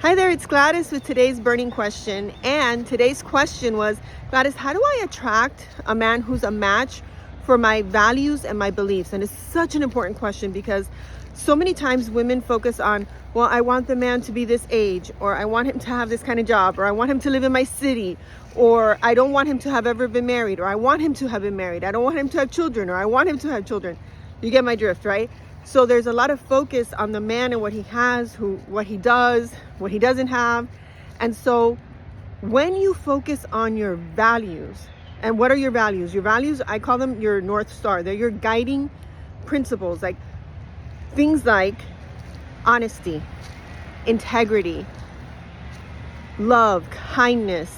Hi there, it's Gladys with today's burning question. And today's question was, Gladys, how do I attract a man who's a match for my values and my beliefs? And it's such an important question because so many times women focus on, well, I want the man to be this age, or I want him to have this kind of job, or I want him to live in my city, or I don't want him to have ever been married, or I want him to have been married. I don't want him to have children, or I want him to have children. You get my drift, right? So there's a lot of focus on the man and what he has, what he does, what he doesn't have. And so when you focus on your values, and what are your values? Your values, I call them your North Star. They're your guiding principles, like things like honesty, integrity, love, kindness,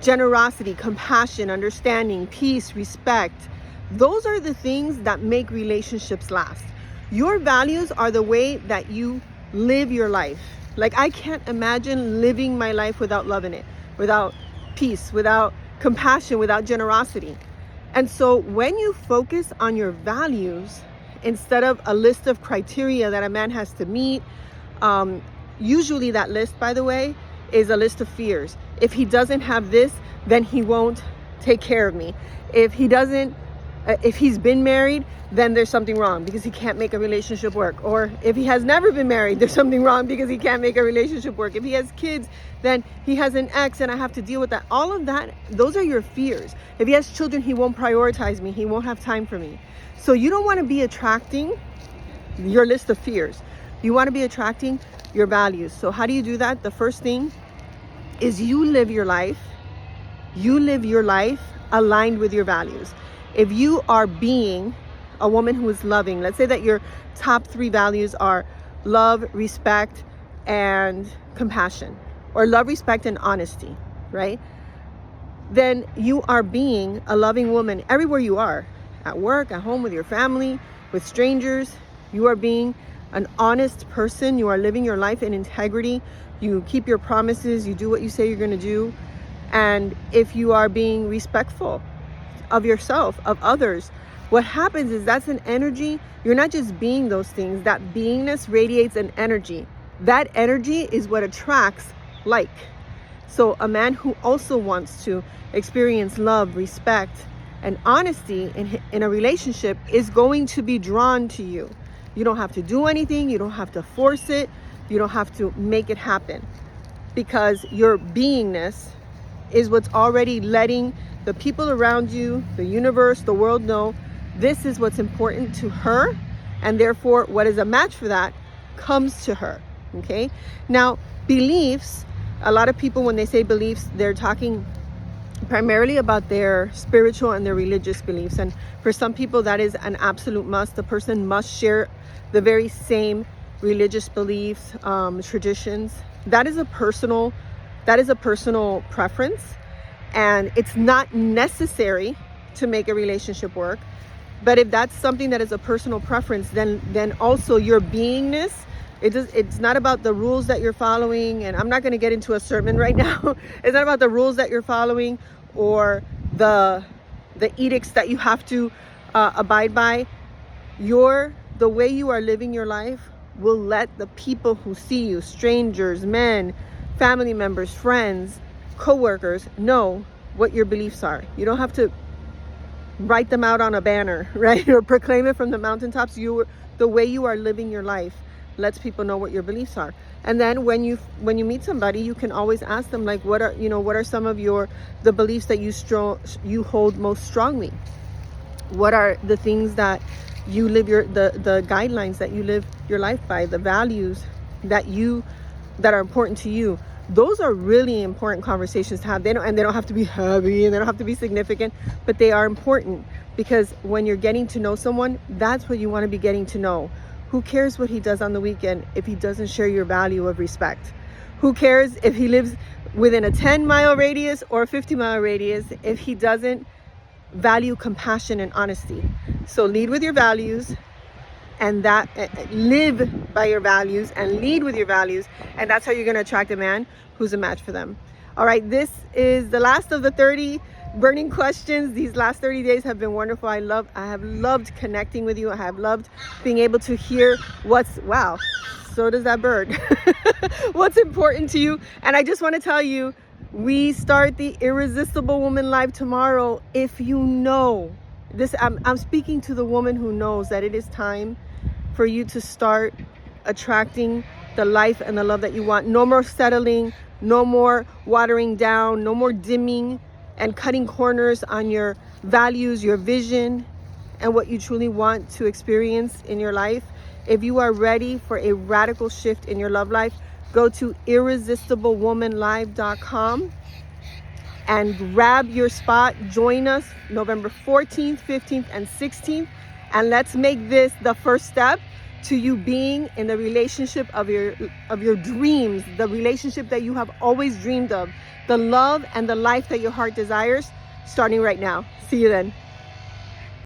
generosity, compassion, understanding, peace, respect. Those are the things that make relationships last. Your values are the way that you live your life. Like, I can't imagine living my life without love in it, without peace, without compassion, without generosity. And so when you focus on your values instead of a list of criteria that a man has to meet, usually that list, by the way, is a list of fears. If he doesn't have this, then he won't take care of me. If he's been married, then there's something wrong because he can't make a relationship work. Or if he has never been married, there's something wrong because he can't make a relationship work. If he has kids, then he has an ex and I have to deal with that. All of that, those are your fears. If he has children, he won't prioritize me. He won't have time for me. So you don't want to be attracting your list of fears. You want to be attracting your values. So how do you do that? The first thing is you live your life. You live your life aligned with your values. If you are being a woman who is loving, let's say that your top 3 values are love, respect, and compassion, or love, respect, and honesty, right? Then you are being a loving woman everywhere you are, at work, at home, with your family, with strangers. You are being an honest person. You are living your life in integrity. You keep your promises. You do what you say you're going to do. And if you are being respectful of yourself, of others, what happens is that's an energy. You're not just being those things. That beingness radiates an energy. That energy is what attracts like. So a man who also wants to experience love, respect, and honesty in a relationship is going to be drawn to you. You don't have to do anything. You don't have to force it. You don't have to make it happen, because your beingness is what's already letting the people around you, the universe, the world know this is what's important to her, and therefore what is a match for that comes to her. Okay? Now, beliefs, a lot of people, when they say beliefs, they're talking primarily about their spiritual and their religious beliefs. And for some people, that is an absolute must. The person must share the very same religious beliefs, traditions. That is a personal preference, and it's not necessary to make a relationship work. But if that's something that is a personal preference, then also your beingness, it's not about the rules that you're following. And I'm not going to get into a sermon right now. It's not about the rules that you're following or the edicts that you have to abide by. The way you are living your life will let the people who see you, strangers, men, family members, friends, co-workers, know what your beliefs are. You don't have to write them out on a banner, right? Or proclaim it from the mountaintops. The way you are living your life lets people know what your beliefs are. And then when you meet somebody, you can always ask them, like, what are some of the beliefs that you hold most strongly? What are the things that you live the guidelines that you live your life by, the values that are important to you? Those are really important conversations to have. They don't have to be heavy, and they don't have to be significant, but they are important, because when you're getting to know someone, that's what you want to be getting to know. Who cares what he does on the weekend if he doesn't share your value of respect? Who cares if he lives within a 10-mile radius or a 50-mile radius if he doesn't value compassion and honesty? So lead with your values, and that live by your values and lead with your values, and that's how you're going to attract a man who's a match for them. All right, this is the last of the 30 burning questions. These last 30 days have been wonderful. I have loved connecting with you. I have loved being able to hear so does that bird. What's important to you? And I just want to tell you, we start the Irresistible Woman Live tomorrow. If you know this, I'm speaking to the woman who knows that it is time for you to start attracting the life and the love that you want. No more settling, no more watering down, no more dimming and cutting corners on your values, your vision, and what you truly want to experience in your life. If you are ready for a radical shift in your love life, go to irresistiblewomanlive.com and grab your spot. Join us November 14th, 15th, and 16th. And let's make this the first step to you being in the relationship of your dreams, the relationship that you have always dreamed of, the love and the life that your heart desires, starting right now. See you then.